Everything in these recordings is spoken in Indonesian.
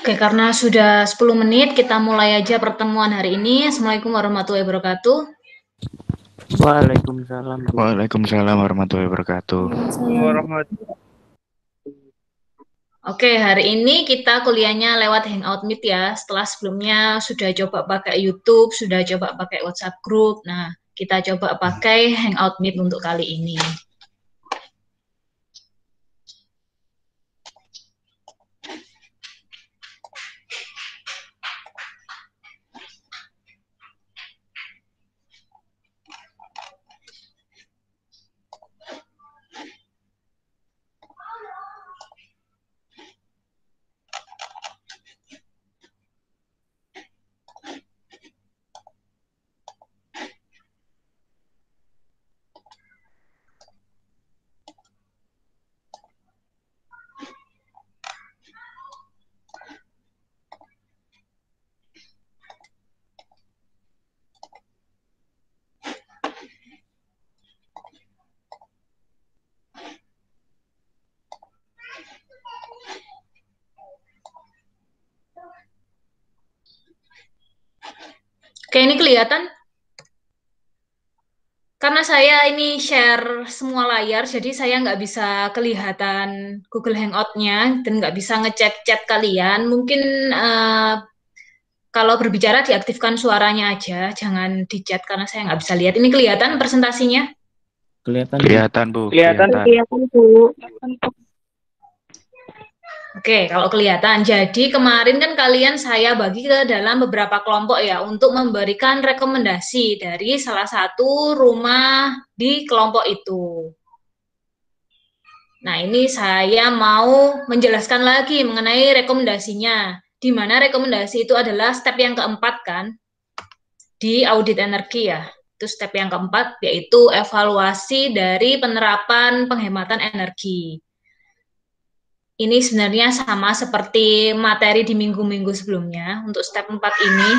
Oke, karena sudah 10 menit, kita mulai aja pertemuan hari ini. Assalamualaikum warahmatullahi wabarakatuh. Waalaikumsalam. Waalaikumsalam warahmatullahi wabarakatuh. Warahmatullahi. Oke, hari ini kita kuliahnya lewat Hangout Meet ya. Setelah sebelumnya sudah coba pakai YouTube, sudah coba pakai WhatsApp Group. Nah, kita coba pakai Hangout Meet untuk kali ini. Oke, ini kelihatan? Karena saya ini share semua layar, jadi saya nggak bisa kelihatan Google Hangout-nya dan nggak bisa ngecek chat kalian. Mungkin kalau berbicara diaktifkan suaranya aja, jangan di chat karena saya nggak bisa lihat. Ini kelihatan presentasinya? Kelihatan, Kelihatan, Bu. Kelihatan. Bu. Oke, kalau kelihatan. Jadi kemarin kan kalian saya bagi ke dalam beberapa kelompok ya untuk memberikan rekomendasi dari salah satu rumah di kelompok itu. Nah, ini saya mau menjelaskan lagi mengenai rekomendasinya. Di mana rekomendasi itu adalah step yang keempat kan, di audit energi ya. Itu step yang keempat, yaitu evaluasi dari penerapan penghematan energi. Ini sebenarnya sama seperti materi di minggu-minggu sebelumnya untuk step 4 ini.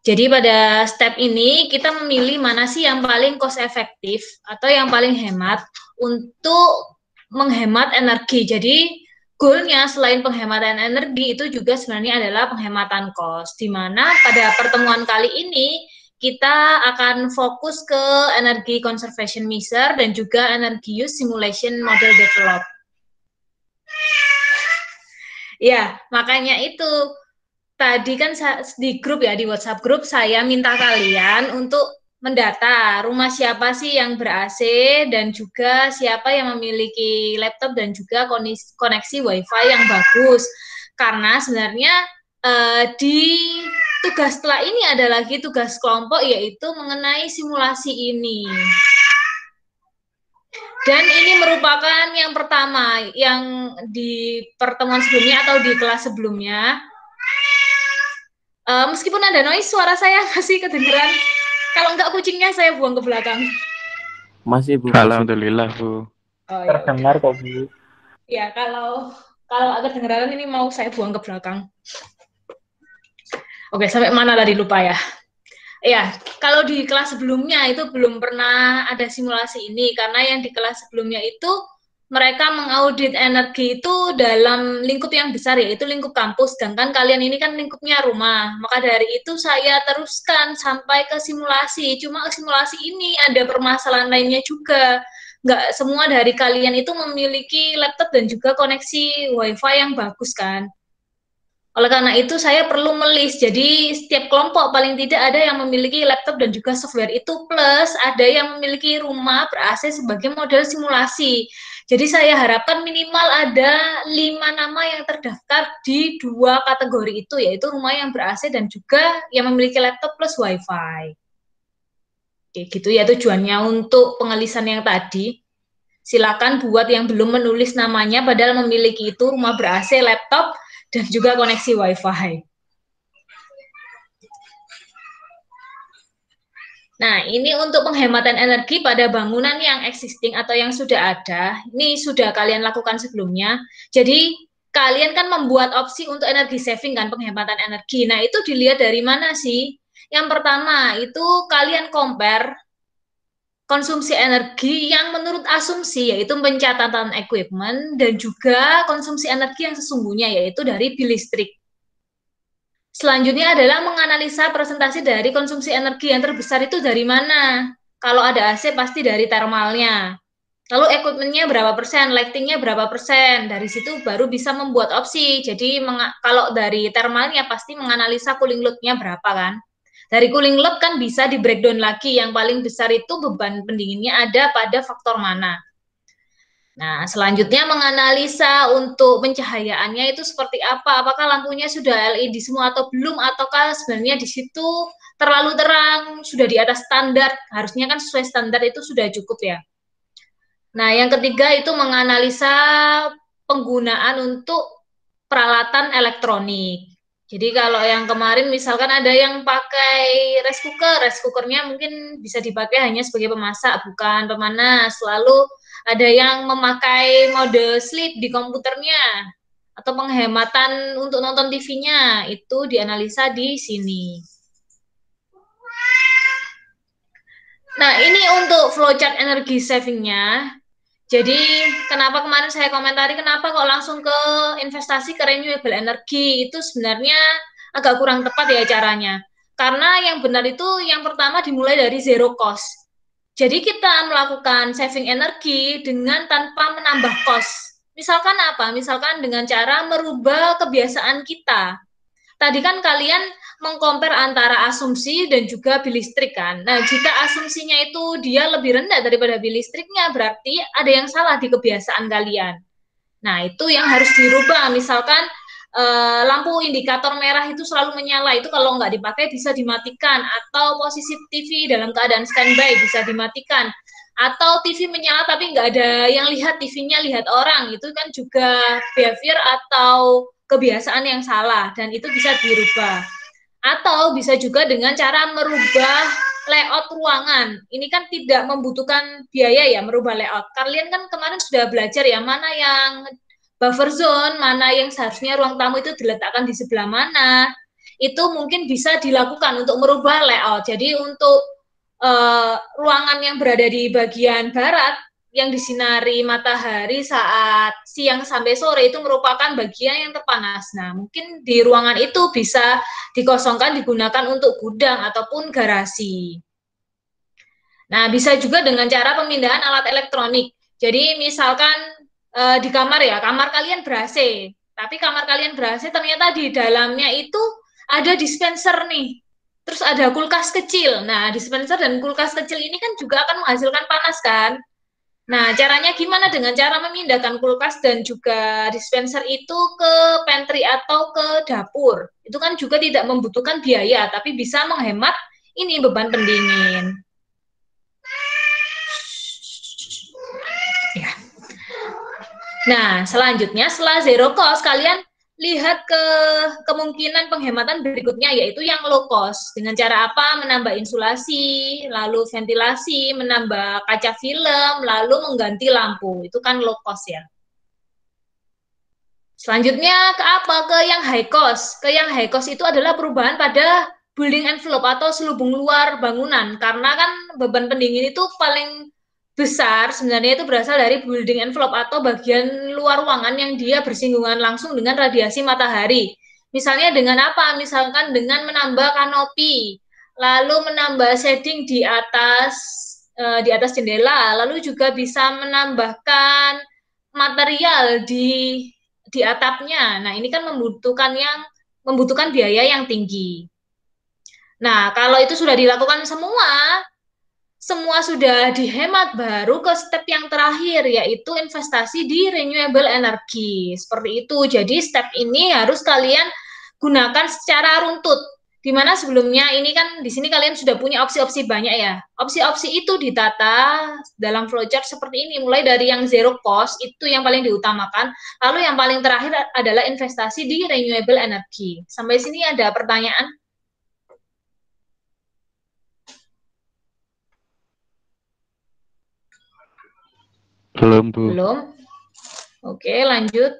Jadi pada step ini kita memilih mana sih yang paling cost efektif atau yang paling hemat untuk menghemat energi. Jadi goalnya selain penghematan energi itu juga sebenarnya adalah penghematan cost. Di mana pada pertemuan kali ini kita akan fokus ke energy conservation measure dan juga energy use simulation model develop. Ya, makanya itu tadi kan di grup ya, di WhatsApp grup saya minta kalian untuk mendata rumah siapa sih yang ber-AC dan juga siapa yang memiliki laptop dan juga koneksi WiFi yang bagus. Karena sebenarnya di tugas setelah ini ada lagi tugas kelompok yaitu mengenai simulasi ini. Dan ini merupakan yang pertama yang di pertemuan sebelumnya atau di kelas sebelumnya. Meskipun ada noise, suara saya masih kedengeran. Kalau enggak kucingnya saya buang ke belakang. Masih, Bu. Alhamdulillah, Bu. Oh, ya Terdengar kok, Bu. Ya, kalau agak kedengeran ini mau saya buang ke belakang. Oke, sampai mana tadi lupa ya. Ya, kalau di kelas sebelumnya itu belum pernah ada simulasi ini karena yang di kelas sebelumnya itu mereka mengaudit energi itu dalam lingkup yang besar yaitu lingkup kampus, sedangkan kalian ini kan lingkupnya rumah. Maka dari itu saya teruskan sampai ke simulasi. Cuma simulasi ini ada permasalahan lainnya juga. Nggak semua dari kalian itu memiliki laptop dan juga koneksi WiFi yang bagus kan. Oleh karena itu saya perlu melis. Jadi setiap kelompok paling tidak ada yang memiliki laptop dan juga software itu plus ada yang memiliki rumah ber-AC sebagai model simulasi. Jadi saya harapkan minimal ada 5 nama yang terdaftar di 2 kategori itu yaitu rumah yang ber-AC dan juga yang memiliki laptop plus WiFi. Oke, gitu ya tujuannya untuk pengelisan yang tadi. Silakan buat yang belum menulis namanya padahal memiliki itu rumah ber-AC, laptop dan juga koneksi WiFi. Nah, ini untuk penghematan energi pada bangunan yang existing atau yang sudah ada. Ini sudah kalian lakukan sebelumnya. Jadi, kalian kan membuat opsi untuk energi saving kan, penghematan energi. Nah, itu dilihat dari mana sih? Yang pertama, itu kalian compare konsumsi energi yang menurut asumsi yaitu pencatatan equipment dan juga konsumsi energi yang sesungguhnya yaitu dari bil listrik. Selanjutnya adalah menganalisa presentasi dari konsumsi energi yang terbesar itu dari mana. Kalau ada AC pasti dari thermalnya. Lalu equipment-nya berapa persen, lighting-nya berapa persen. Dari situ baru bisa membuat opsi. Jadi kalau dari thermalnya pasti menganalisa cooling load-nya berapa kan. Dari cooling load kan bisa di breakdown lagi, yang paling besar itu beban pendinginnya ada pada faktor mana. Nah, selanjutnya menganalisa untuk pencahayaannya itu seperti apa, apakah lampunya sudah LED semua atau belum, ataukah sebenarnya di situ terlalu terang, sudah di atas standar, harusnya kan sesuai standar itu sudah cukup ya. Nah, yang ketiga itu menganalisa penggunaan untuk peralatan elektronik. Jadi kalau yang kemarin misalkan ada yang pakai rice cookernya mungkin bisa dipakai hanya sebagai pemasak, bukan pemanas. Lalu ada yang memakai mode sleep di komputernya atau penghematan untuk nonton TV-nya, itu dianalisa di sini. Nah, ini untuk flowchart energi saving-nya. Jadi kenapa kemarin saya komentari kenapa kok langsung ke investasi ke renewable energy, itu sebenarnya agak kurang tepat ya caranya. Karena yang benar itu yang pertama dimulai dari zero cost. Jadi kita melakukan saving energi dengan tanpa menambah cost. Misalkan apa? Misalkan dengan cara merubah kebiasaan kita. Tadi kan kalian mengcompare antara asumsi dan juga bil listrik kan. Nah, jika asumsinya itu dia lebih rendah daripada bil listriknya, berarti ada yang salah di kebiasaan kalian. Nah, itu yang harus dirubah. Misalkan lampu indikator merah itu selalu menyala, itu kalau nggak dipakai bisa dimatikan. Atau posisi TV dalam keadaan standby bisa dimatikan. Atau TV menyala tapi nggak ada yang lihat, TV-nya lihat orang, itu kan juga behavior atau kebiasaan yang salah, dan itu bisa dirubah. Atau bisa juga dengan cara merubah layout ruangan. Ini kan tidak membutuhkan biaya ya, merubah layout. Kalian kan kemarin sudah belajar ya, mana yang buffer zone, mana yang seharusnya ruang tamu itu diletakkan di sebelah mana. Itu mungkin bisa dilakukan untuk merubah layout. Jadi untuk ruangan yang berada di bagian barat yang disinari matahari saat siang sampai sore itu merupakan bagian yang terpanas. Nah, mungkin di ruangan itu bisa dikosongkan digunakan untuk gudang ataupun garasi. Nah, bisa juga dengan cara pemindahan alat elektronik. Jadi misalkan di kamar ya, kamar kalian ber-AC, tapi kamar kalian ber-AC ternyata di dalamnya itu ada dispenser nih. Terus ada kulkas kecil. Nah, dispenser dan kulkas kecil ini kan juga akan menghasilkan panas kan? Nah, caranya gimana? Dengan cara memindahkan kulkas dan juga dispenser itu ke pantry atau ke dapur. Itu kan juga tidak membutuhkan biaya, tapi bisa menghemat ini beban pendingin. Ya. Nah, selanjutnya setelah zero cost, kalian lihat ke kemungkinan penghematan berikutnya, yaitu yang low cost. Dengan cara apa? Menambah insulasi, lalu ventilasi, menambah kaca film, lalu mengganti lampu. Itu kan low cost ya. Selanjutnya ke apa? Ke yang high cost. Ke yang high cost itu adalah perubahan pada building envelope atau selubung luar bangunan. Karena kan beban pendingin itu paling besar sebenarnya itu berasal dari building envelope atau bagian luar ruangan yang dia bersinggungan langsung dengan radiasi matahari. Misalnya dengan apa? Misalkan dengan menambah kanopi, lalu menambah shading di atas jendela, lalu juga bisa menambahkan material di atapnya. Nah, ini kan membutuhkan biaya yang tinggi. Nah, kalau itu sudah dilakukan semua sudah dihemat, baru ke step yang terakhir, yaitu investasi di renewable energy. Seperti itu. Jadi step ini harus kalian gunakan secara runtut. Dimana sebelumnya ini kan di sini kalian sudah punya opsi-opsi banyak ya. Opsi-opsi itu ditata dalam flowchart seperti ini, mulai dari yang zero cost itu yang paling diutamakan, lalu yang paling terakhir adalah investasi di renewable energy. Sampai sini ada pertanyaan? Belum, Bu. Belum? Oke, lanjut.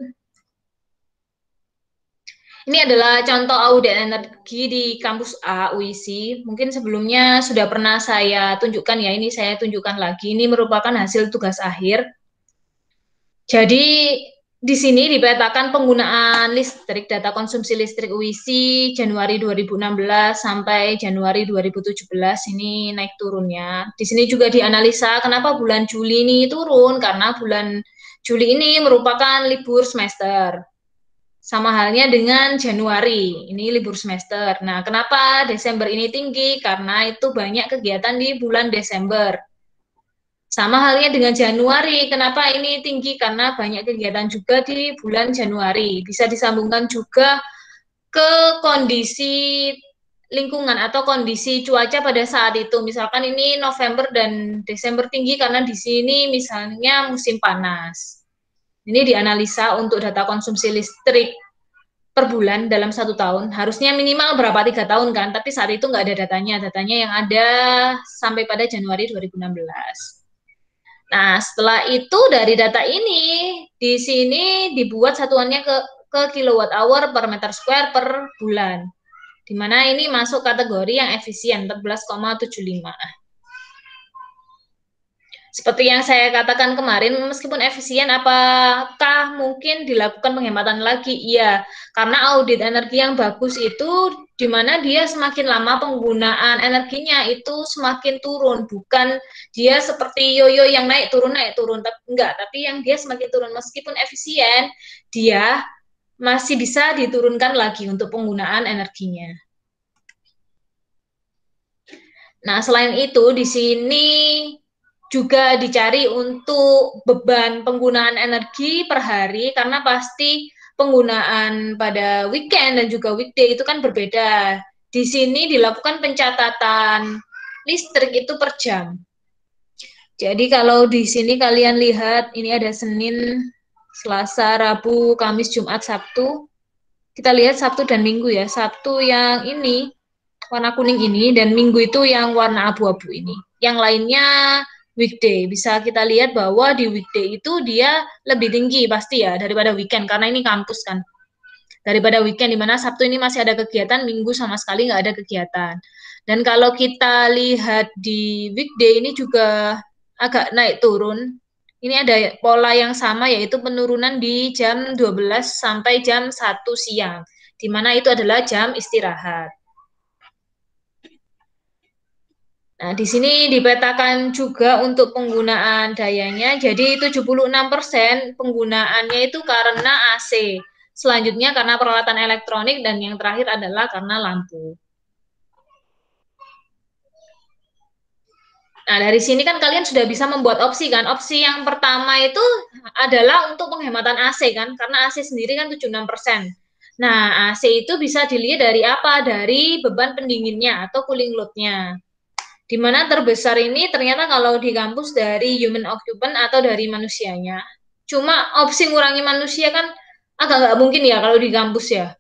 Ini adalah contoh audit energi di kampus A UISI. Mungkin sebelumnya sudah pernah saya tunjukkan ya, ini saya tunjukkan lagi. Ini merupakan hasil tugas akhir. Jadi di sini dipetakan penggunaan listrik, data konsumsi listrik UISI Januari 2016 sampai Januari 2017 ini naik turunnya. Di sini juga dianalisa kenapa bulan Juli ini turun, karena bulan Juli ini merupakan libur semester. Sama halnya dengan Januari, ini libur semester. Nah, kenapa Desember ini tinggi? Karena itu banyak kegiatan di bulan Desember. Sama halnya dengan Januari, kenapa ini tinggi? Karena banyak kegiatan juga di bulan Januari. Bisa disambungkan juga ke kondisi lingkungan atau kondisi cuaca pada saat itu. Misalkan ini November dan Desember tinggi karena di sini misalnya musim panas. Ini dianalisa untuk data konsumsi listrik per bulan dalam 1 tahun. Harusnya minimal berapa 3 tahun kan, tapi saat itu nggak ada datanya. Datanya yang ada sampai pada Januari 2016. Nah, setelah itu dari data ini, di sini dibuat satuannya ke kilowatt hour per meter square per bulan. Di mana ini masuk kategori yang efisien, 14,75. Seperti yang saya katakan kemarin, meskipun efisien, apakah mungkin dilakukan penghematan lagi? Iya, karena audit energi yang bagus itu di mana dia semakin lama penggunaan energinya itu semakin turun, bukan dia seperti yoyo yang naik turun, enggak, tapi yang dia semakin turun. Meskipun efisien, dia masih bisa diturunkan lagi untuk penggunaan energinya. Nah, selain itu, di sini juga dicari untuk beban penggunaan energi per hari, karena pasti penggunaan pada weekend dan juga weekday itu kan berbeda. Di sini dilakukan pencatatan listrik itu per jam. Jadi kalau di sini kalian lihat, ini ada Senin, Selasa, Rabu, Kamis, Jumat, Sabtu. Kita lihat Sabtu dan Minggu ya. Sabtu yang ini, warna kuning ini, dan Minggu itu yang warna abu-abu ini. Yang lainnya weekday. Bisa kita lihat bahwa di weekday itu dia lebih tinggi pasti ya daripada weekend, karena ini kampus kan. Daripada weekend, di mana Sabtu ini masih ada kegiatan, Minggu sama sekali nggak ada kegiatan. Dan kalau kita lihat di weekday ini juga agak naik turun. Ini ada pola yang sama, yaitu penurunan di jam 12 sampai jam 1 siang, di mana itu adalah jam istirahat. Nah, di sini dipetakan juga untuk penggunaan dayanya. Jadi 76% penggunaannya itu karena AC. Selanjutnya karena peralatan elektronik, dan yang terakhir adalah karena lampu. Nah, dari sini kan kalian sudah bisa membuat opsi kan. Opsi yang pertama itu adalah untuk penghematan AC kan, karena AC sendiri kan 76%. Nah, AC itu bisa dilihat dari apa? Dari beban pendinginnya atau cooling load-nya. Di mana terbesar ini ternyata kalau di kampus dari human occupant atau dari manusianya. Cuma opsi ngurangi manusia kan agak nggak mungkin ya kalau di kampus ya.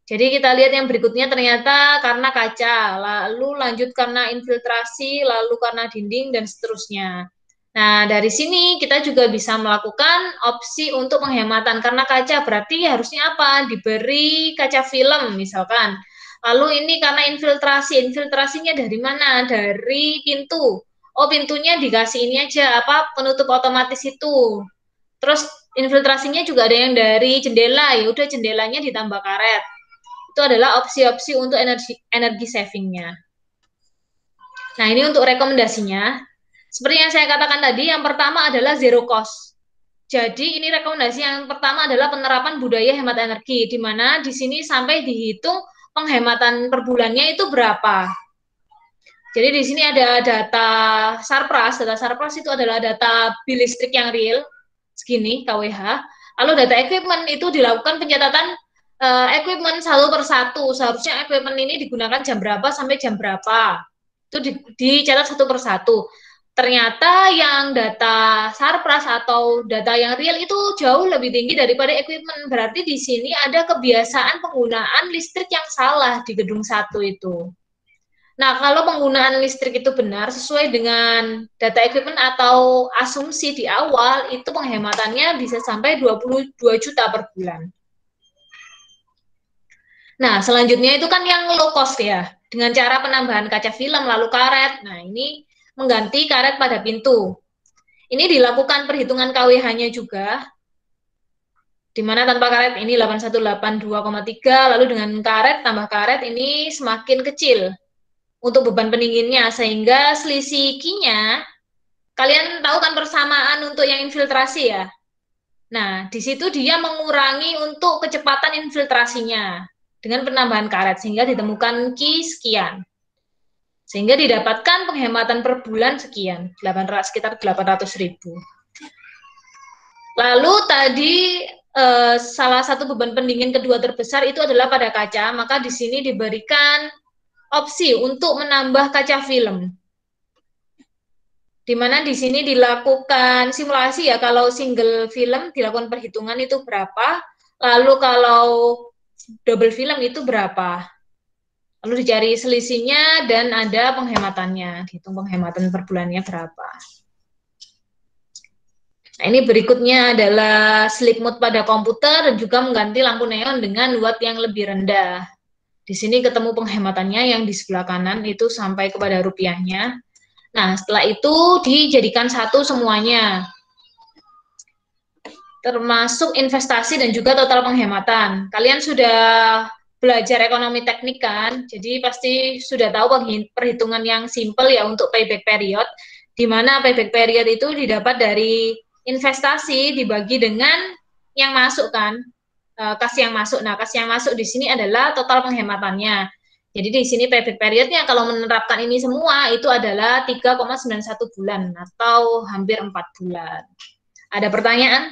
Jadi kita lihat yang berikutnya, ternyata karena kaca, lalu lanjut karena infiltrasi, lalu karena dinding, dan seterusnya. Nah, dari sini kita juga bisa melakukan opsi untuk penghematan. Karena kaca berarti harusnya apa? Diberi kaca film misalkan. Lalu ini karena infiltrasi, infiltrasinya dari mana? Dari pintu. Oh, pintunya dikasih ini aja, apa, penutup otomatis itu. Terus infiltrasinya juga ada yang dari jendela, ya udah jendelanya ditambah karet. Itu adalah opsi-opsi untuk energi savingnya. Nah, ini untuk rekomendasinya. Seperti yang saya katakan tadi, yang pertama adalah zero cost. Jadi ini rekomendasi yang pertama adalah penerapan budaya hemat energi, di mana di sini sampai dihitung penghematan per bulannya itu berapa. Jadi di sini ada data Sarpras. Data Sarpras itu adalah data bil listrik yang real, segini kWh. Lalu data equipment itu dilakukan pencatatan equipment satu per satu. Seharusnya equipment ini digunakan jam berapa sampai jam berapa. Itu dicatat satu per satu. Ternyata yang data Sarpras atau data yang real itu jauh lebih tinggi daripada equipment. Berarti di sini ada kebiasaan penggunaan listrik yang salah di gedung 1 itu. Nah, kalau penggunaan listrik itu benar sesuai dengan data equipment atau asumsi di awal, itu penghematannya bisa sampai 22 juta per bulan. Nah, selanjutnya itu kan yang low cost ya, dengan cara penambahan kaca film lalu karet. Nah, ini mengganti karet pada pintu. Ini dilakukan perhitungan KWH-nya juga, di mana tanpa karet ini 8182,3, lalu dengan karet tambah karet ini semakin kecil untuk beban pendinginnya, sehingga selisih Q-nya, kalian tahu kan persamaan untuk yang infiltrasi ya. Nah, di situ dia mengurangi untuk kecepatan infiltrasinya dengan penambahan karet, sehingga ditemukan Q sekian. Sehingga didapatkan penghematan per bulan sekian, sekitar 800.000. Lalu tadi salah satu beban pendingin kedua terbesar itu adalah pada kaca, maka di sini diberikan opsi untuk menambah kaca film. Di mana di sini dilakukan simulasi ya, kalau single film dilakukan perhitungan itu berapa, lalu kalau double film itu berapa. Lalu dicari selisihnya dan ada penghematannya, dihitung penghematan per bulannya berapa. Nah, ini berikutnya adalah sleep mode pada komputer dan juga mengganti lampu neon dengan watt yang lebih rendah. Di sini ketemu penghematannya yang di sebelah kanan itu sampai kepada rupiahnya. Nah, setelah itu dijadikan satu semuanya, termasuk investasi dan juga total penghematan. Kalian sudah belajar ekonomi teknik kan, jadi pasti sudah tahu perhitungan yang simple ya untuk payback period, di mana payback period itu didapat dari investasi dibagi dengan yang masuk kan, kas yang masuk. Nah, kas yang masuk di sini adalah total penghematannya. Jadi di sini payback periodnya kalau menerapkan ini semua itu adalah 3,91 bulan atau hampir 4 bulan. Ada pertanyaan?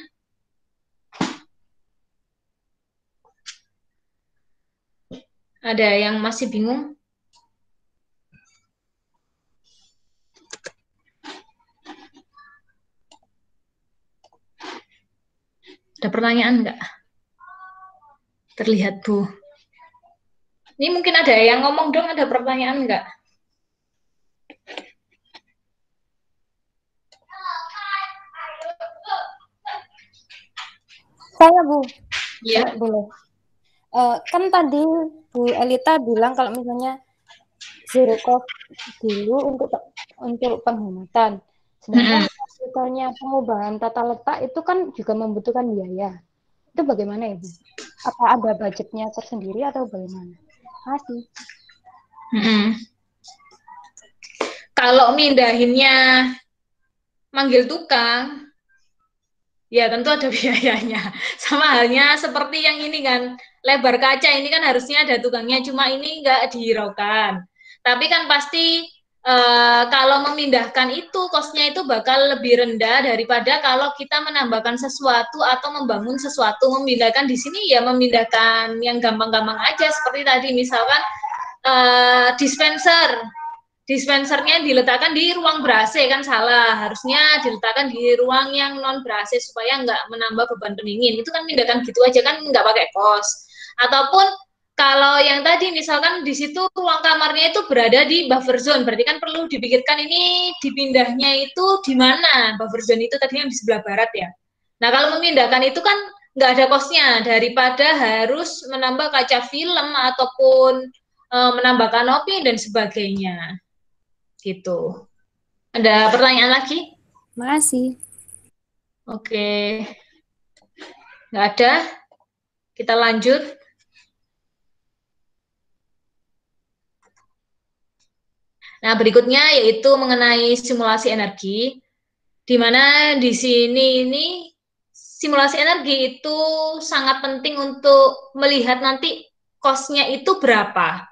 Ada yang masih bingung? Ada pertanyaan nggak? Terlihat, Bu. Ini mungkin ada yang ngomong dong, ada pertanyaan nggak? Saya, Bu. Ya. Boleh. Kan tadi Bu Elita bilang kalau misalnya zero cost dulu untuk penghematan. Sedangkan kalau misalnya pengubahan tata letak itu kan juga membutuhkan biaya. Itu bagaimana ya, Bu? Apa ada budgetnya tersendiri atau bagaimana? Masih. Kalau mindahinnya manggil tukang, ya tentu ada biayanya. Sama halnya seperti yang ini kan, lebar kaca ini kan harusnya ada tukangnya, cuma ini nggak dihiraukan. Tapi kan pasti kalau memindahkan itu, kosnya itu bakal lebih rendah daripada kalau kita menambahkan sesuatu atau membangun sesuatu. Memindahkan di sini ya memindahkan yang gampang-gampang aja, seperti tadi misalkan dispensernya diletakkan di ruang ber-AC kan salah, harusnya diletakkan di ruang yang non ber-AC supaya nggak menambah beban pendingin. Itu kan tindakan gitu aja kan nggak pakai kos. Ataupun kalau yang tadi misalkan di situ ruang kamarnya itu berada di buffer zone, berarti kan perlu dipikirkan ini dipindahnya itu di mana. Buffer zone itu tadinya di sebelah barat ya. Nah, kalau memindahkan itu kan nggak ada kosnya daripada harus menambah kaca film ataupun menambah kanopi dan sebagainya. Gitu. Ada pertanyaan lagi? Masih. Oke. Nggak ada? Kita lanjut. Nah, berikutnya yaitu mengenai simulasi energi, di mana di sini ini simulasi energi itu sangat penting untuk melihat nanti cost-nya itu berapa.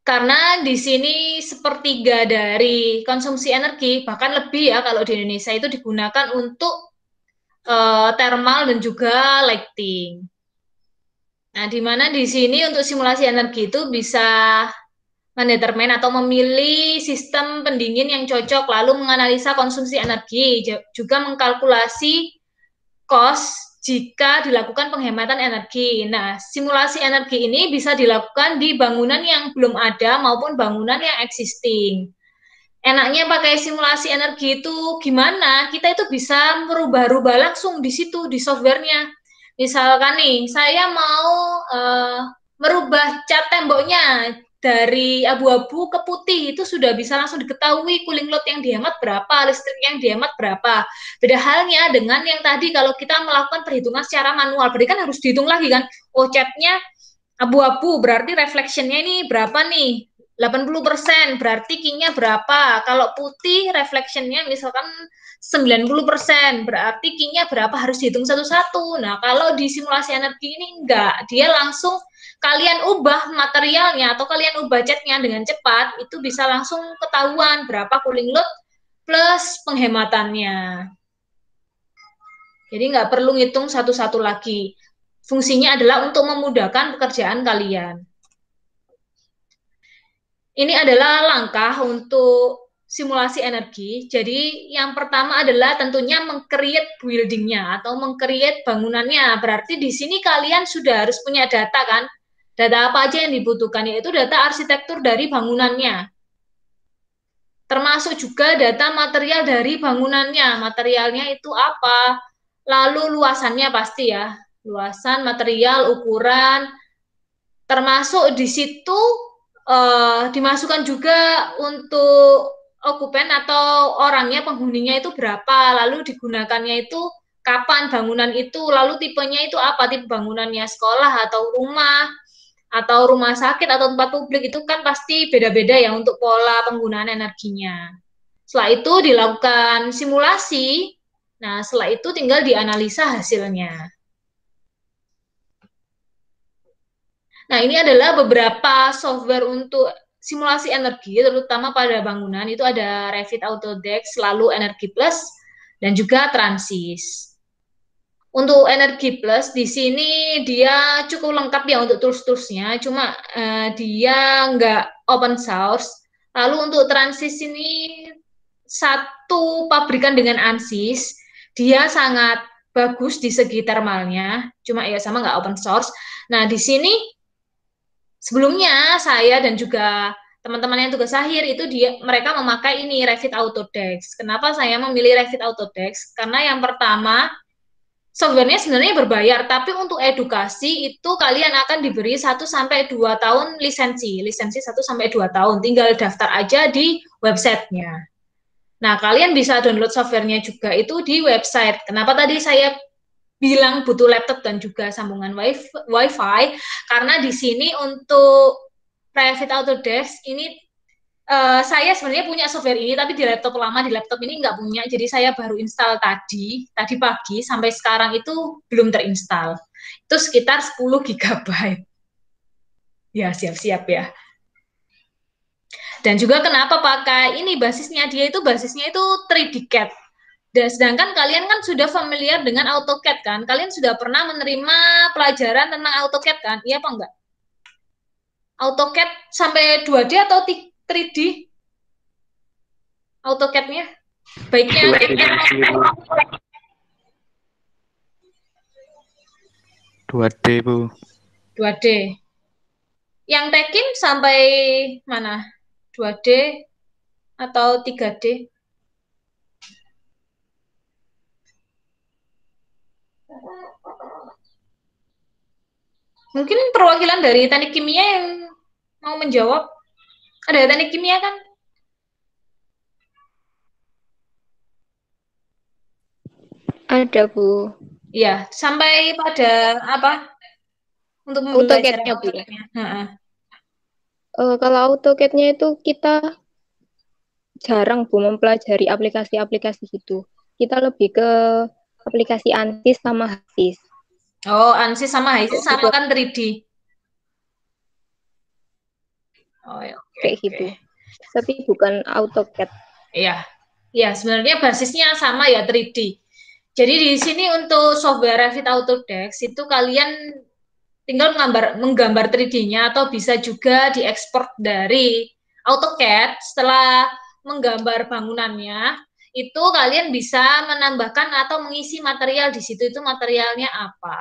Karena di sini sepertiga dari konsumsi energi, bahkan lebih ya kalau di Indonesia itu digunakan untuk thermal dan juga lighting. Nah, di mana di sini untuk simulasi energi itu bisa mendetermin atau memilih sistem pendingin yang cocok, lalu menganalisa konsumsi energi, juga mengkalkulasi cost jika dilakukan penghematan energi. Nah, simulasi energi ini bisa dilakukan di bangunan yang belum ada maupun bangunan yang existing. Enaknya pakai simulasi energi itu gimana? Kita itu bisa merubah-rubah langsung di situ, di softwarenya. Misalkan nih, saya mau merubah cat temboknya dari abu-abu ke putih, itu sudah bisa langsung diketahui cooling load yang dihemat berapa, listrik yang dihemat berapa. Beda halnya dengan yang tadi kalau kita melakukan perhitungan secara manual, berarti kan harus dihitung lagi kan, oh catnya abu-abu, berarti reflectionnya ini berapa nih? 80%, berarti Q-nya berapa? Kalau putih, reflectionnya misalkan 90%, berarti Q-nya berapa? Harus dihitung satu-satu. Nah, kalau di simulasi energi ini enggak. Dia langsung kalian ubah materialnya atau kalian ubah catnya dengan cepat, itu bisa langsung ketahuan berapa cooling load plus penghematannya. Jadi nggak perlu ngitung satu-satu lagi. Fungsinya adalah untuk memudahkan pekerjaan kalian. Ini adalah langkah untuk simulasi energi. Jadi yang pertama adalah tentunya meng-create buildingnya atau meng-create bangunannya. Berarti di sini kalian sudah harus punya data kan? Data apa aja yang dibutuhkan? Yaitu data arsitektur dari bangunannya. Termasuk juga data material dari bangunannya. Materialnya itu apa? Lalu luasannya pasti ya. Luasan, material, ukuran. Termasuk di situ dimasukkan juga untuk okupen atau orangnya, penghuninya itu berapa, lalu digunakannya itu kapan bangunan itu, lalu tipenya itu apa, tipe bangunannya sekolah atau rumah sakit atau tempat publik, itu kan pasti beda-beda ya untuk pola penggunaan energinya. Setelah itu dilakukan simulasi, nah setelah itu tinggal dianalisa hasilnya. Nah, ini adalah beberapa software untuk simulasi energi, terutama pada bangunan. Itu ada Revit Autodesk, lalu Energi Plus, dan juga Transys. Untuk Energi Plus, di sini dia cukup lengkap ya untuk tools-toolsnya, cuma dia nggak open source. Lalu untuk Transys ini satu pabrikan dengan ANSYS, dia sangat bagus di segi thermalnya, cuma ya sama nggak open source. Nah, di sini sebelumnya saya dan juga teman-teman yang tugas akhir itu mereka memakai ini Revit Autodesk. Kenapa saya memilih Revit Autodesk? Karena yang pertama softwarenya sebenarnya berbayar, tapi untuk edukasi itu kalian akan diberi 1 sampai 2 tahun lisensi 1 sampai 2 tahun. Tinggal daftar aja di websitenya. Nah, kalian bisa download softwarenya juga itu di website. Kenapa tadi saya bilang butuh laptop dan juga sambungan wifi, karena di sini untuk Revit Autodesk ini saya sebenarnya punya software ini, tapi di laptop lama, di laptop ini nggak punya, jadi saya baru install tadi pagi, sampai sekarang itu belum terinstall. Itu sekitar 10 GB. Ya, siap-siap ya. Dan juga kenapa pakai ini basisnya, dia itu basisnya itu 3D CAD. Dan sedangkan kalian kan sudah familiar dengan AutoCAD kan? Kalian sudah pernah menerima pelajaran tentang AutoCAD kan? Iya apa enggak? AutoCAD sampai 2D atau 3D? AutoCAD-nya? Baiknya 2D, Bu. 2D. Yang Tekin sampai mana? 2D atau 3D? Mungkin perwakilan dari teknik kimia yang mau menjawab. Ada teknik kimia kan? Ada, Bu. Iya, sampai pada apa? Untuk AutoCAD-nya, Bu. Kalau AutoCAD-nya itu kita jarang, Bu, mempelajari aplikasi-aplikasi gitu. Kita lebih ke aplikasi ANSYS sama HASIS. Oh, ANSYS sama HASIS sama kan 3D. Oh, ya, kayak gitu. Tapi bukan AutoCAD. Iya. Ya, sebenarnya basisnya sama ya 3D. Jadi di sini untuk software Revit Autodesk itu kalian tinggal menggambar 3D-nya atau bisa juga diekspor dari AutoCAD. Setelah menggambar bangunannya, itu kalian bisa menambahkan atau mengisi material di situ, itu materialnya apa.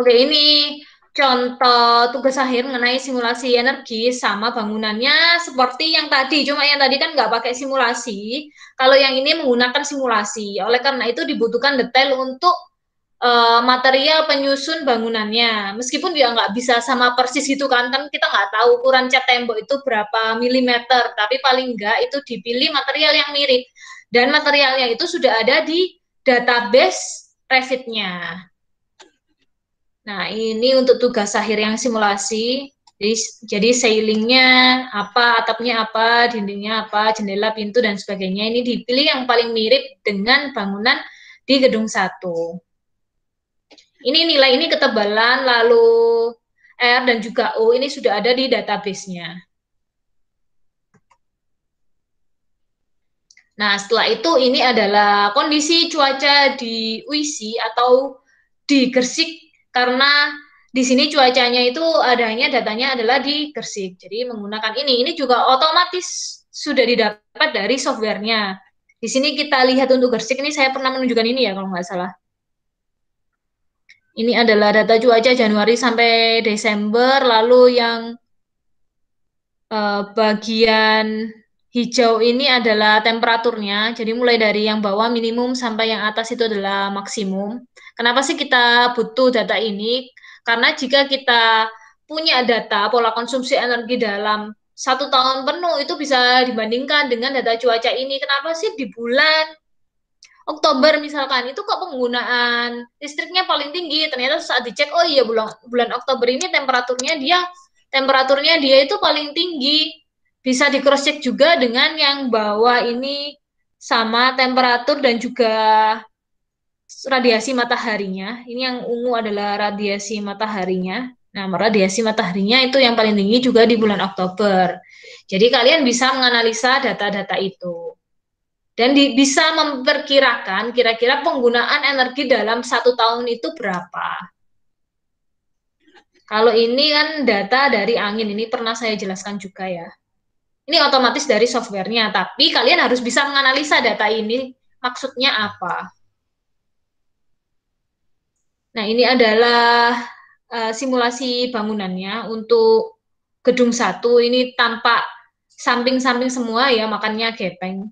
Oke, ini contoh tugas akhir mengenai simulasi energi sama bangunannya seperti yang tadi, cuma yang tadi kan nggak pakai simulasi, kalau yang ini menggunakan simulasi. Oleh karena itu dibutuhkan detail untuk material penyusun bangunannya. Meskipun dia nggak bisa sama persis gitu kan kita nggak tahu ukuran cat tembok itu berapa milimeter, tapi paling nggak itu dipilih material yang mirip. Dan materialnya itu sudah ada di database Revit-nya. Nah, ini untuk tugas akhir yang simulasi. Jadi ceilingnya apa, atapnya apa, dindingnya apa, jendela, pintu, dan sebagainya. Ini dipilih yang paling mirip dengan bangunan di gedung 1. Ini nilai ini ketebalan, lalu R dan juga O ini sudah ada di database-nya. Nah, setelah itu ini adalah kondisi cuaca di UISI atau di Gresik, karena di sini cuacanya itu adanya datanya adalah di Gresik. Jadi menggunakan ini juga otomatis sudah didapat dari softwarenya. Di sini kita lihat untuk Gresik ini saya pernah menunjukkan ini ya kalau nggak salah. Ini adalah data cuaca Januari sampai Desember, lalu yang bagian hijau ini adalah temperaturnya, jadi mulai dari yang bawah minimum sampai yang atas itu adalah maksimum. Kenapa sih kita butuh data ini? Karena jika kita punya data pola konsumsi energi dalam 1 tahun penuh, itu bisa dibandingkan dengan data cuaca ini. Kenapa sih di bulan Oktober misalkan itu kok penggunaan listriknya paling tinggi, ternyata saat dicek oh iya bulan Oktober ini temperaturnya dia itu paling tinggi. Bisa di cross check juga dengan yang bawah ini sama temperatur dan juga radiasi mataharinya. Ini yang ungu adalah radiasi mataharinya. Nah, radiasi mataharinya itu yang paling tinggi juga di bulan Oktober. Jadi kalian bisa menganalisa data-data itu. Dan bisa memperkirakan kira-kira penggunaan energi dalam 1 tahun itu berapa. Kalau ini kan data dari angin, ini pernah saya jelaskan juga ya. Ini otomatis dari softwarenya, tapi kalian harus bisa menganalisa data ini maksudnya apa. Nah, ini adalah simulasi bangunannya untuk gedung 1, ini tampak samping-samping semua ya, makanya gepeng.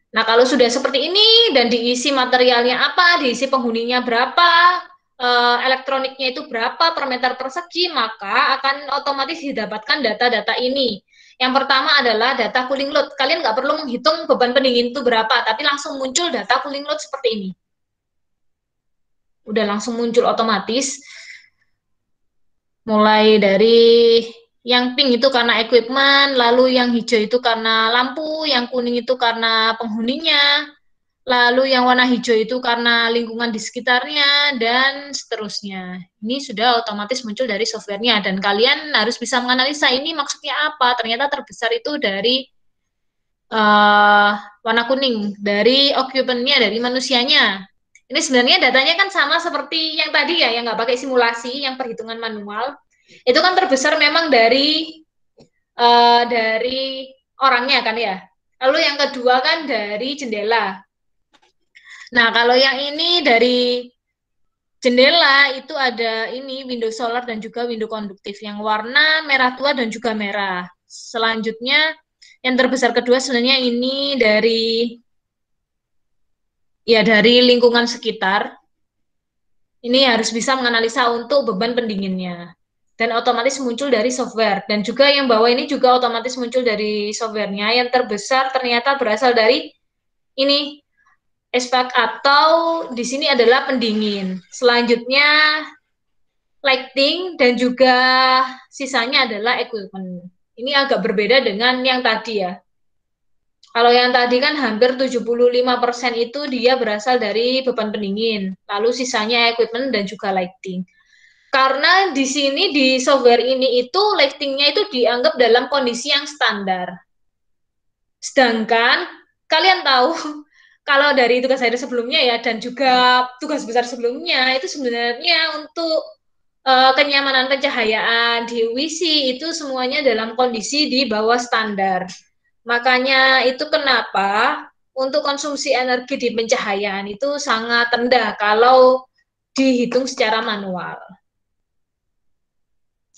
Nah, kalau sudah seperti ini dan diisi materialnya apa, diisi penghuninya berapa, elektroniknya itu berapa per meter persegi, maka akan otomatis didapatkan data-data ini. Yang pertama adalah data cooling load. Kalian nggak perlu menghitung beban pendingin itu berapa, tapi langsung muncul data cooling load seperti ini. Udah langsung muncul otomatis. Mulai dari yang pink itu karena equipment, lalu yang hijau itu karena lampu, yang kuning itu karena penghuninya, lalu yang warna hijau itu karena lingkungan di sekitarnya, dan seterusnya. Ini sudah otomatis muncul dari softwarenya, dan kalian harus bisa menganalisa ini maksudnya apa. Ternyata terbesar itu dari warna kuning, dari occupant-nya, dari manusianya. Ini sebenarnya datanya kan sama seperti yang tadi ya, yang nggak pakai simulasi, yang perhitungan manual. Itu kan terbesar memang dari orangnya kan ya. Lalu yang kedua kan dari jendela. Nah, kalau yang ini dari jendela itu ada ini window solar dan juga window konduktif yang warna merah tua dan juga merah. Selanjutnya yang terbesar kedua sebenarnya ini dari lingkungan sekitar. Ini harus bisa menganalisa untuk beban pendinginnya. Dan otomatis muncul dari software. Dan juga yang bawah ini juga otomatis muncul dari softwarenya. Yang terbesar ternyata berasal dari ini, HVAC atau di sini adalah pendingin. Selanjutnya lighting dan juga sisanya adalah equipment. Ini agak berbeda dengan yang tadi ya. Kalau yang tadi kan hampir 75% itu dia berasal dari beban pendingin. Lalu sisanya equipment dan juga lighting. Karena di sini di software ini itu lighting-nya itu dianggap dalam kondisi yang standar. Sedangkan kalian tahu kalau dari tugas akhir sebelumnya ya dan juga tugas besar sebelumnya itu sebenarnya untuk kenyamanan pencahayaan di UISI itu semuanya dalam kondisi di bawah standar. Makanya itu kenapa untuk konsumsi energi di pencahayaan itu sangat rendah kalau dihitung secara manual.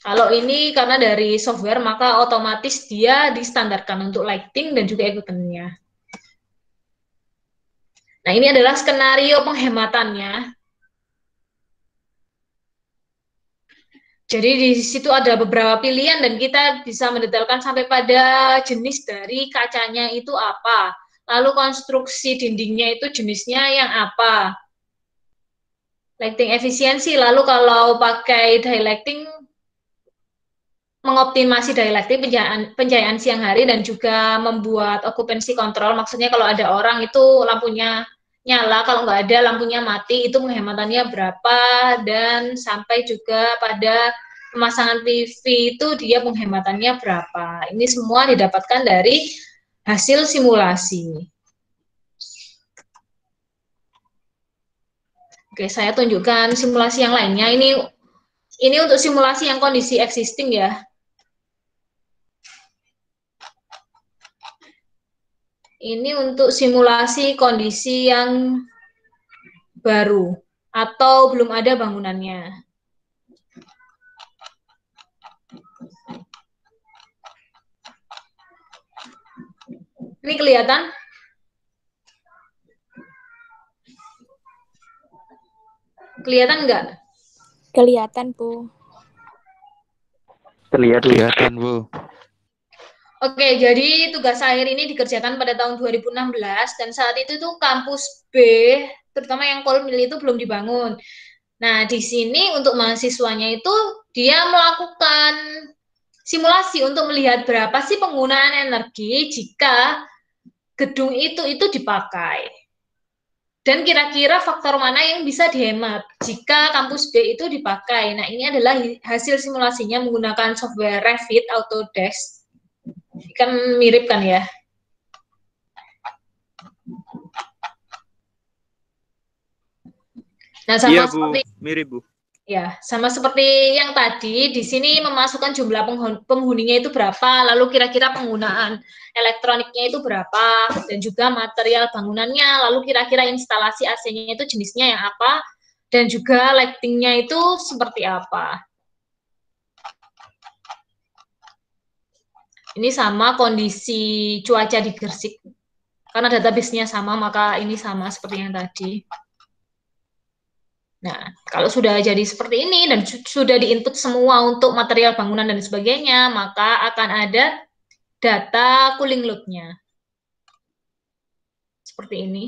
Kalau ini karena dari software, maka otomatis dia distandarkan untuk lighting dan juga equipment-nya. Nah, ini adalah skenario penghematannya. Jadi di situ ada beberapa pilihan dan kita bisa mendetailkan sampai pada jenis dari kacanya itu apa. Lalu konstruksi dindingnya itu jenisnya yang apa. Lighting efisiensi, lalu kalau pakai daylighting, mengoptimasi daylighting pencahayaan siang hari dan juga membuat occupancy control, maksudnya kalau ada orang itu lampunya nyala, kalau nggak ada lampunya mati, itu penghematannya berapa, dan sampai juga pada pemasangan PV itu dia penghematannya berapa. Ini semua didapatkan dari hasil simulasi. Oke, saya tunjukkan simulasi yang lainnya. Ini untuk simulasi yang kondisi existing ya. Ini untuk simulasi kondisi yang baru atau belum ada bangunannya. Ini kelihatan? Kelihatan nggak? Kelihatan, Bu. Kelihatan, Bu. Oke, jadi tugas akhir ini dikerjakan pada tahun 2016 dan saat itu tuh kampus B, terutama yang Kolmil itu belum dibangun. Nah, di sini untuk mahasiswanya itu dia melakukan simulasi untuk melihat berapa sih penggunaan energi jika gedung itu dipakai. Dan kira-kira faktor mana yang bisa dihemat jika kampus B itu dipakai. Nah, ini adalah hasil simulasinya menggunakan software Revit Autodesk. Kan mirip kan ya? Nah, sama Iya, Bu. seperti Mirip, Bu. ya, sama seperti yang tadi, di sini memasukkan jumlah penghuninya itu berapa, lalu kira-kira penggunaan elektroniknya itu berapa, dan juga material bangunannya, lalu kira-kira instalasi AC-nya itu jenisnya yang apa, dan juga lighting-nya itu seperti apa. Ini sama kondisi cuaca di Gresik. Karena database-nya sama, maka ini sama seperti yang tadi. Nah, kalau sudah jadi seperti ini dan sudah di-input semua untuk material bangunan dan sebagainya, maka akan ada data cooling load-nya. Seperti ini.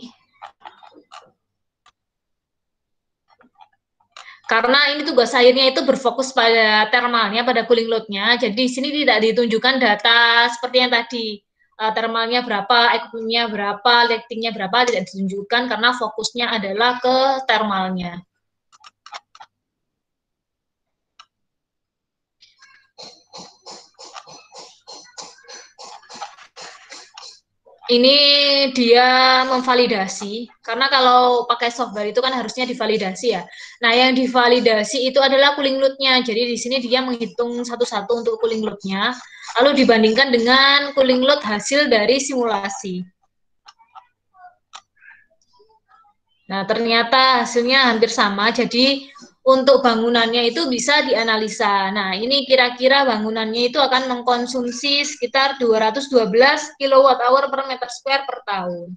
Karena ini tugas akhirnya itu berfokus pada thermalnya, pada cooling load-nya. Jadi di sini tidak ditunjukkan data seperti yang tadi. Thermalnya berapa, equipment-nya berapa, lighting-nya berapa, tidak ditunjukkan karena fokusnya adalah ke thermalnya. Ini dia memvalidasi, karena kalau pakai software itu kan harusnya divalidasi ya. Nah, yang divalidasi itu adalah cooling load-nya. Jadi di sini dia menghitung satu-satu untuk cooling load-nya, lalu dibandingkan dengan cooling load hasil dari simulasi. Nah, ternyata hasilnya hampir sama, jadi untuk bangunannya itu bisa dianalisa. Nah, ini kira-kira bangunannya itu akan mengkonsumsi sekitar 212 kWh per meter square per tahun.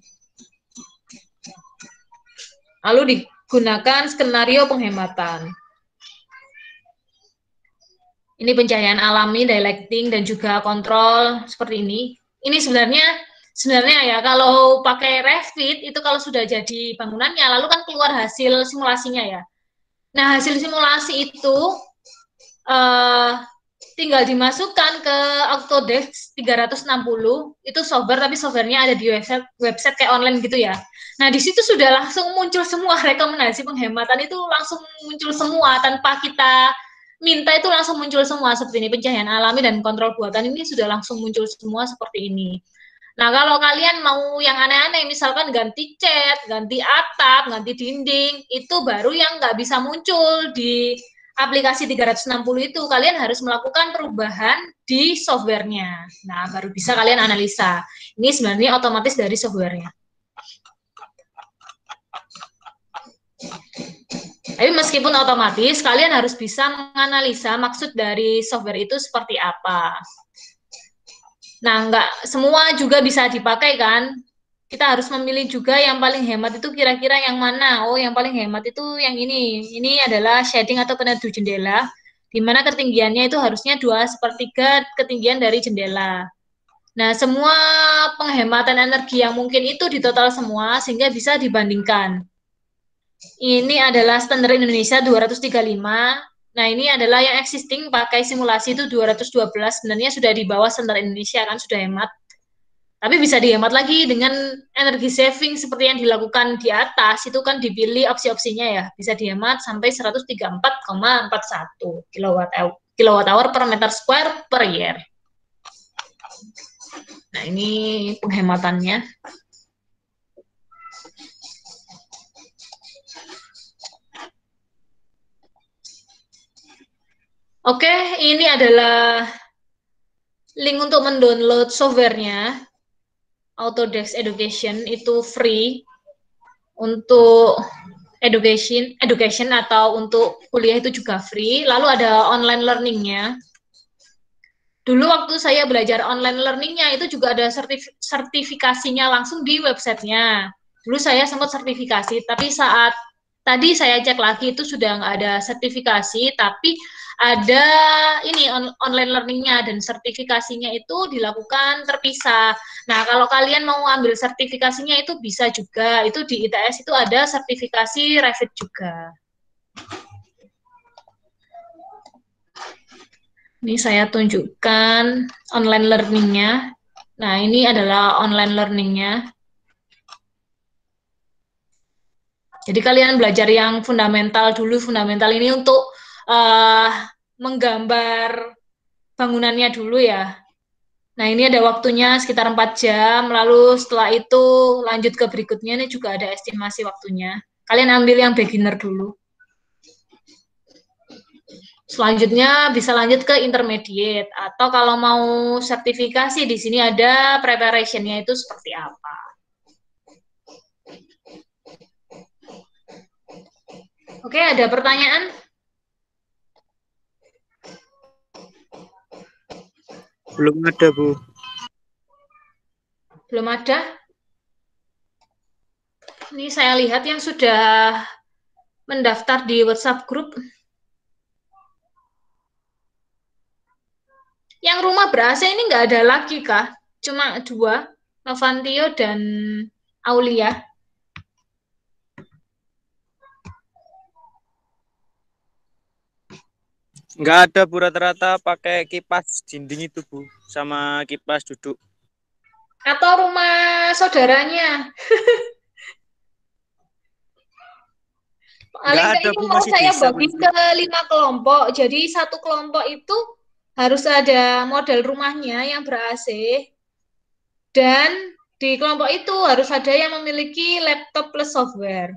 Lalu digunakan skenario penghematan. Ini pencahayaan alami, daylighting, dan juga kontrol seperti ini. Ini sebenarnya ya, kalau pakai Revit, itu kalau sudah jadi bangunannya, lalu kan keluar hasil simulasinya ya. Nah, hasil simulasi itu tinggal dimasukkan ke Autodesk 360, itu software, tapi softwarenya ada di website kayak online gitu ya. Nah, di situ sudah langsung muncul semua rekomendasi penghematan itu langsung muncul semua, tanpa kita minta itu langsung muncul semua, seperti ini, pencahayaan alami dan kontrol buatan ini sudah langsung muncul semua seperti ini. Nah, kalau kalian mau yang aneh-aneh, misalkan ganti cat, ganti atap, ganti dinding, itu baru yang nggak bisa muncul di aplikasi 360 itu. Kalian harus melakukan perubahan di softwarenya. Nah, baru bisa kalian analisa. Ini sebenarnya otomatis dari softwarenya. Tapi meskipun otomatis, kalian harus bisa menganalisa maksud dari software itu seperti apa. Nah, nggak semua juga bisa dipakai kan? Kita harus memilih juga yang paling hemat itu kira-kira yang mana. Oh, yang paling hemat itu yang ini. Ini adalah shading atau peneduh jendela, di mana ketinggiannya itu harusnya 2/3 ketinggian dari jendela. Nah, semua penghematan energi yang mungkin itu ditotal semua, sehingga bisa dibandingkan. Ini adalah standar Indonesia 235. Nah, ini adalah yang existing pakai simulasi itu 212. Sebenarnya sudah di bawah standar Indonesia kan, sudah hemat. Tapi bisa dihemat lagi dengan energi saving seperti yang dilakukan di atas, itu kan dipilih opsi-opsinya ya. Bisa dihemat sampai 134,41 kilowatt hour per meter square per year. Nah, ini penghematannya. Oke, ini adalah link untuk mendownload softwarenya. Autodesk Education itu free untuk education atau untuk kuliah itu juga free. Lalu ada online learningnya. Dulu waktu saya belajar online learningnya itu juga ada sertifikasinya langsung di websitenya. Dulu saya sempat sertifikasi, tapi saat tadi saya cek lagi itu sudah nggak ada sertifikasi, tapi ada ini online learningnya dan sertifikasinya itu dilakukan terpisah. Nah, kalau kalian mau ambil sertifikasinya itu bisa juga, itu di ITS itu ada sertifikasi Revit juga. Ini saya tunjukkan online learningnya. Nah, ini adalah online learningnya. Jadi kalian belajar yang fundamental dulu, fundamental ini untuk menggambar bangunannya dulu ya. Nah, ini ada waktunya sekitar 4 jam, lalu setelah itu lanjut ke berikutnya, ini juga ada estimasi waktunya. Kalian ambil yang beginner dulu. Selanjutnya bisa lanjut ke intermediate, atau kalau mau sertifikasi di sini ada preparation-nya itu seperti apa. Oke, ada pertanyaan? Belum ada, Bu. Belum ada? Ini saya lihat yang sudah mendaftar di WhatsApp group. Yang rumah ber-AC ini nggak ada lagi, kah? Cuma 2, Novantio dan Aulia. Nggak ada, Bu. Rata-rata pakai kipas dinding itu, Bu. Sama kipas duduk. Atau rumah saudaranya. Paling Nggak ada, ini Bu. mau Masih saya desa, bagi Bu. ke 5 kelompok. Jadi satu kelompok itu harus ada model rumahnya yang ber-AC. Dan di kelompok itu harus ada yang memiliki laptop plus software.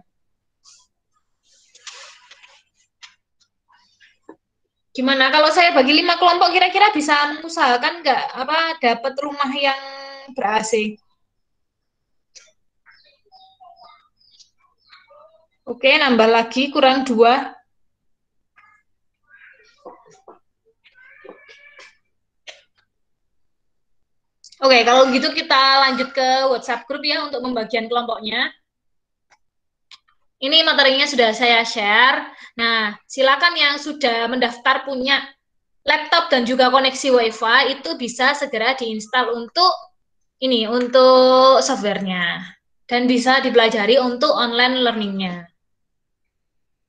Gimana kalau saya bagi 5 kelompok, kira-kira bisa mengusahakan nggak dapat rumah yang ber-AC? Oke, nambah lagi kurang 2. Oke, kalau gitu kita lanjut ke WhatsApp group ya untuk pembagian kelompoknya. Ini materinya sudah saya share. Nah, silakan yang sudah mendaftar punya laptop dan juga koneksi WiFi itu bisa segera diinstal untuk softwarenya dan bisa dipelajari untuk online learningnya.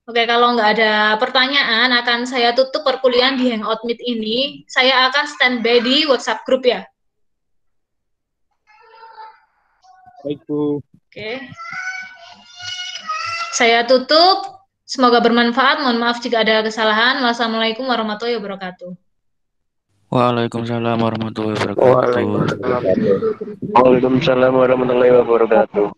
Oke, kalau nggak ada pertanyaan akan saya tutup perkuliahan di Hangout Meet ini. Saya akan standby di WhatsApp group ya. Baik, Bu. Oke. Saya tutup. Semoga bermanfaat. Mohon maaf jika ada kesalahan. Wassalamualaikum warahmatullahi wabarakatuh. Waalaikumsalam warahmatullahi wabarakatuh. Waalaikumsalam warahmatullahi wabarakatuh.